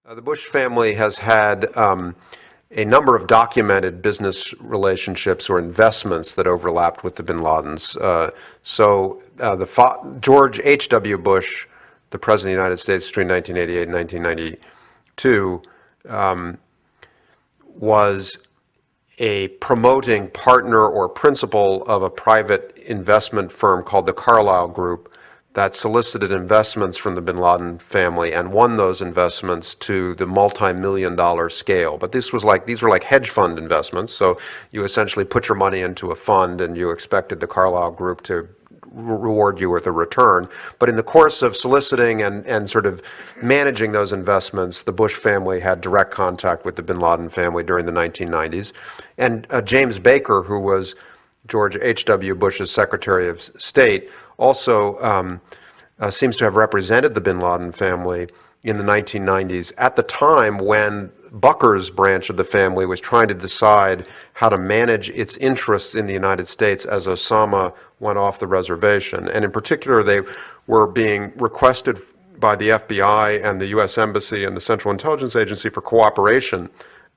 The Bush family has had a number of documented business relationships or investments that overlapped with the bin Ladens. George H.W. Bush, the President of the United States between 1988 and 1992, was a promoting partner or principal of a private investment firm called the Carlyle Group that solicited investments from the bin Laden family and won those investments to the multi-million-dollar scale. But these were like hedge fund investments. So you essentially put your money into a fund and you expected the Carlyle Group to reward you with a return. But in the course of soliciting and sort of managing those investments, the Bush family had direct contact with the bin Laden family during the 1990s. And James Baker, who was George H.W. Bush's Secretary of State, also seems to have represented the bin Laden family in the 1990s at the time when Bucker's branch of the family was trying to decide how to manage its interests in the United States as Osama went off the reservation. And in particular, they were being requested by the FBI and the U.S. Embassy and the Central Intelligence Agency for cooperation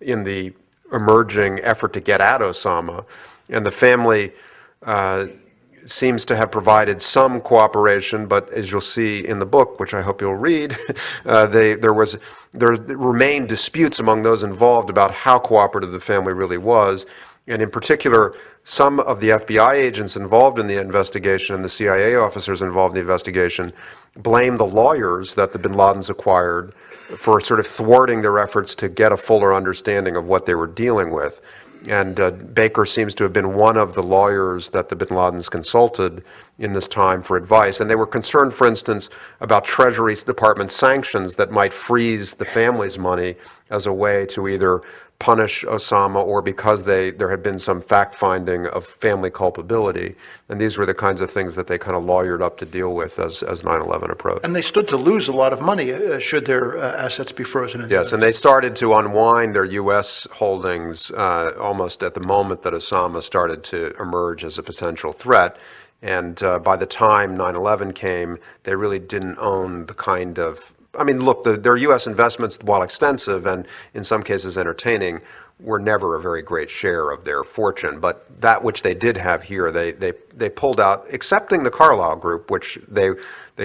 in the emerging effort to get at Osama. And the family seems to have provided some cooperation, but as you'll see in the book, which I hope you'll read, there remained disputes among those involved about how cooperative the family really was. And in particular, some of the FBI agents involved in the investigation and the CIA officers involved in the investigation blame the lawyers that the bin Ladens acquired for sort of thwarting their efforts to get a fuller understanding of what they were dealing with. And Baker seems to have been one of the lawyers that the bin Ladens consulted in this time for advice. And they were concerned, for instance, about Treasury Department sanctions that might freeze the family's money as a way to either punish Osama or because there had been some fact-finding of family culpability. And these were the kinds of things that they kind of lawyered up to deal with as 9/11 approached. And they stood to lose a lot of money should their assets be frozen. Yes, and they started to unwind their U.S. holdings almost at the moment that Osama started to emerge as a potential threat. And by the time 9/11 came, they really didn't own the kind of look, their U.S. investments, while extensive and in some cases entertaining, were never a very great share of their fortune. But that which they did have here, they pulled out, excepting the Carlyle Group, which they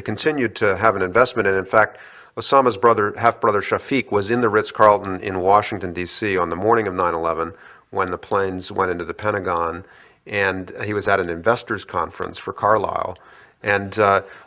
continued to have an investment in. In fact, Osama's half-brother Shafiq was in the Ritz-Carlton in Washington, D.C. on the morning of 9/11 when the planes went into the Pentagon, and he was at an investors conference for Carlyle. And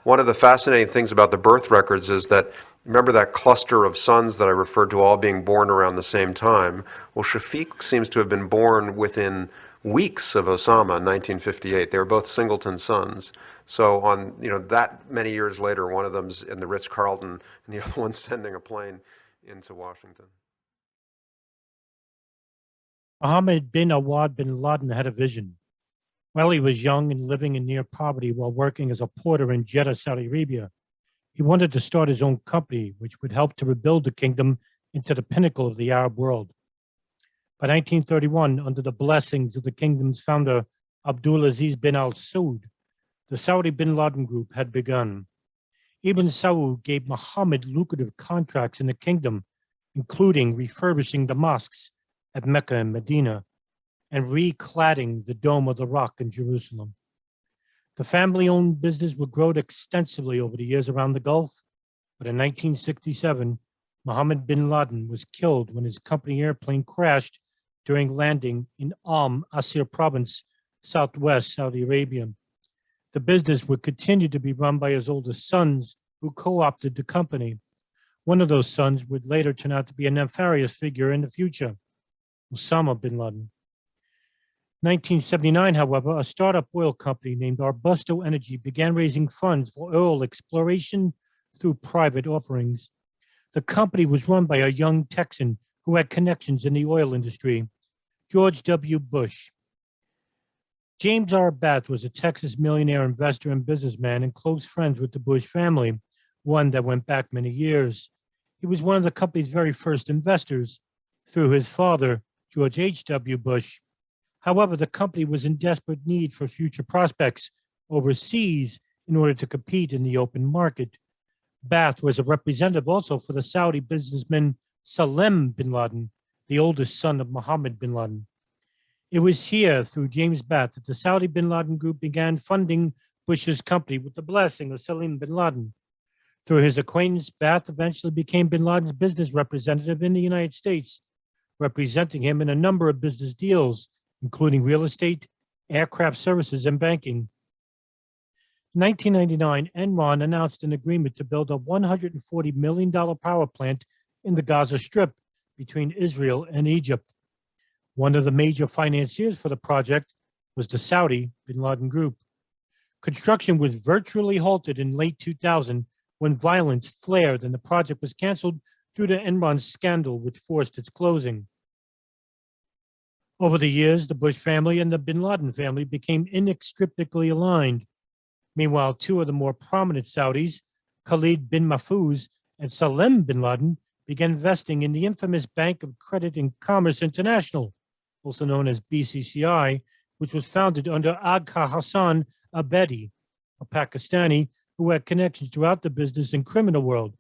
one of the fascinating things about the birth records is that, remember that cluster of sons that I referred to all being born around the same time? Well, Shafiq seems to have been born within weeks of Osama in 1958. They were both singleton sons. So on that many years later, one of them's in the Ritz-Carlton and the other one's sending a plane into Washington. Mohammed bin Awad bin Laden had a vision. While he was young and living in near poverty while working as a porter in Jeddah, Saudi Arabia, he wanted to start his own company, which would help to rebuild the kingdom into the pinnacle of the Arab world. By 1931, under the blessings of the kingdom's founder, Abdulaziz bin Al Saud, the Saudi BinLaden Group had begun. Ibn Saud gave Muhammad lucrative contracts in the kingdom, including refurbishing the mosques at Mecca and Medina and recladding the Dome of the Rock in Jerusalem. The family-owned business would grow extensively over the years around the Gulf, but in 1967, Mohammed bin Laden was killed when his company airplane crashed during landing in Asir province, southwest Saudi Arabia. The business would continue to be run by his oldest sons, who co-opted the company. One of those sons would later turn out to be a nefarious figure in the future, Osama bin Laden. 1979, however, a startup oil company named Arbusto Energy began raising funds for oil exploration through private offerings. The company was run by a young Texan who had connections in the oil industry, George W. Bush. James R. Bath was a Texas millionaire investor and businessman and close friends with the Bush family, one that went back many years. He was one of the company's very first investors through his father, George H.W. Bush. However, the company was in desperate need for future prospects overseas in order to compete in the open market. Baath was a representative also for the Saudi businessman Salim bin Laden, the oldest son of Mohammed bin Laden. It was here, through James Baath, that the Saudi BinLaden Group began funding Bush's company with the blessing of Salim bin Laden. Through his acquaintance, Baath eventually became bin Laden's business representative in the United States, representing him in a number of business deals, including real estate, aircraft services, and banking. In 1999, Enron announced an agreement to build a $140 million power plant in the Gaza Strip between Israel and Egypt. One of the major financiers for the project was the Saudi BinLaden Group. Construction was virtually halted in late 2000 when violence flared and the project was canceled due to Enron's scandal, which forced its closing. Over the years, the Bush family and the bin Laden family became inextricably aligned. Meanwhile, two of the more prominent Saudis, Khalid bin Mahfouz and Salim bin Laden, began investing in the infamous Bank of Credit and Commerce International, also known as BCCI, which was founded under Agha Hassan Abedi, a Pakistani who had connections throughout the business and criminal world.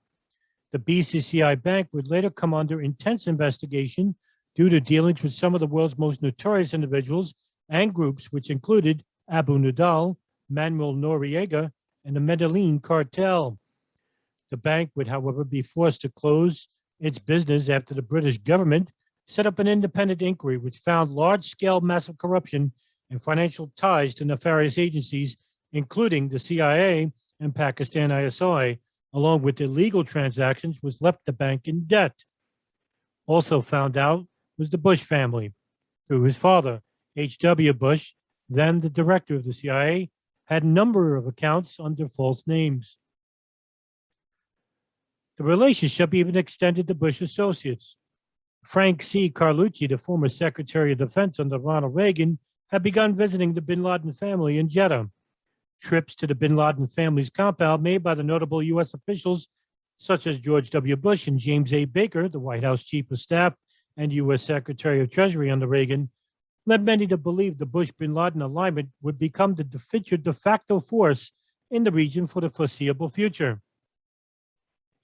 The BCCI Bank would later come under intense investigation due to dealings with some of the world's most notorious individuals and groups, which included Abu Nidal, Manuel Noriega, and the Medellin cartel. The bank would, however, be forced to close its business after the British government set up an independent inquiry which found large-scale massive corruption and financial ties to nefarious agencies, including the CIA and Pakistan ISI, along with illegal transactions, which left the bank in debt. Also found out was the Bush family, through his father, H.W. Bush, then the director of the CIA, had a number of accounts under false names. The relationship even extended to Bush associates. Frank C. Carlucci, the former Secretary of Defense under Ronald Reagan, had begun visiting the bin Laden family in Jeddah. Trips to the bin Laden family's compound made by the notable U.S. officials such as George W. Bush and James A. Baker, the White House Chief of Staff and U.S. Secretary of Treasury under Reagan, led many to believe the Bush-bin Laden alignment would become the de facto force in the region for the foreseeable future.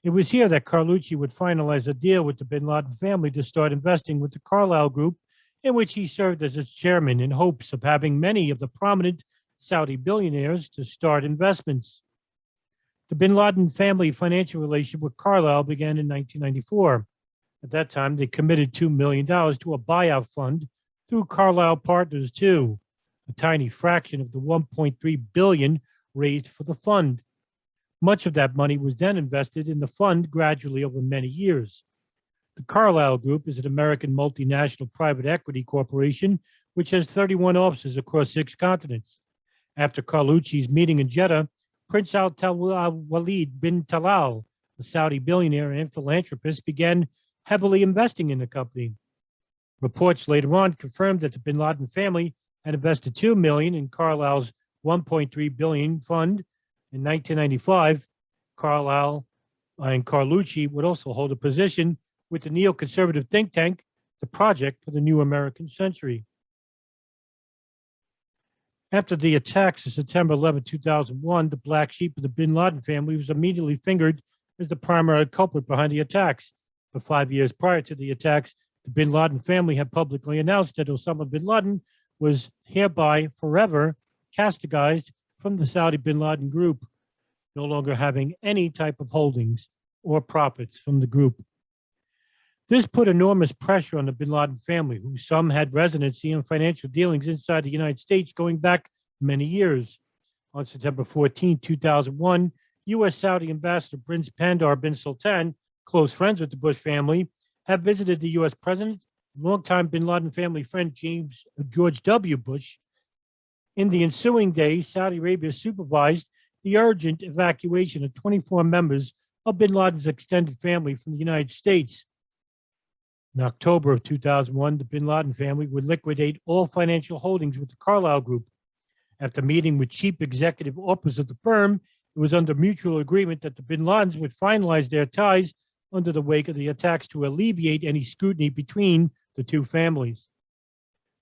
It was here that Carlucci would finalize a deal with the bin Laden family to start investing with the Carlyle Group, in which he served as its chairman in hopes of having many of the prominent Saudi billionaires to start investments. The bin Laden family financial relationship with Carlyle began in 1994. At that time, they committed $2 million to a buyout fund through Carlyle Partners II, a tiny fraction of the $1.3 billion raised for the fund. Much of that money was then invested in the fund gradually over many years. The Carlyle Group is an American multinational private equity corporation which has 31 offices across 6 continents. After Carlucci's meeting in Jeddah, Prince Walid bin Talal, a Saudi billionaire and philanthropist, began heavily investing in the company. Reports later on confirmed that the bin Laden family had invested $2 million in Carlyle's $1.3 billion fund. In 1995, Carlyle and Carlucci would also hold a position with the neoconservative think tank, the Project for the New American Century. After the attacks of September 11, 2001, the black sheep of the bin Laden family was immediately fingered as the primary culprit behind the attacks. But 5 years prior to the attacks, the bin Laden family had publicly announced that Osama bin Laden was hereby forever castigized from the Saudi bin Laden Group, no longer having any type of holdings or profits from the group. This put enormous pressure on the bin Laden family, who some had residency and financial dealings inside the United States going back many years. On September 14, 2001, U.S. Saudi Ambassador Prince Pandar bin Sultan, close friends with the Bush family, had visited the U.S. president, longtime bin Laden family friend George W. Bush. In the ensuing days, Saudi Arabia supervised the urgent evacuation of 24 members of bin Laden's extended family from the United States. In October of 2001, the bin Laden family would liquidate all financial holdings with the Carlyle Group. After meeting with chief executive officers of the firm, it was under mutual agreement that the bin Ladens would finalize their ties under the wake of the attacks to alleviate any scrutiny between the two families.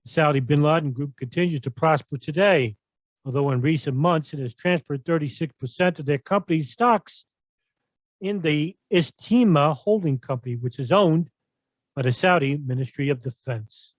The Saudi BinLaden Group continues to prosper today, although in recent months it has transferred 36% of their company's stocks in the Istima Holding Company, which is owned by the Saudi Ministry of Defense.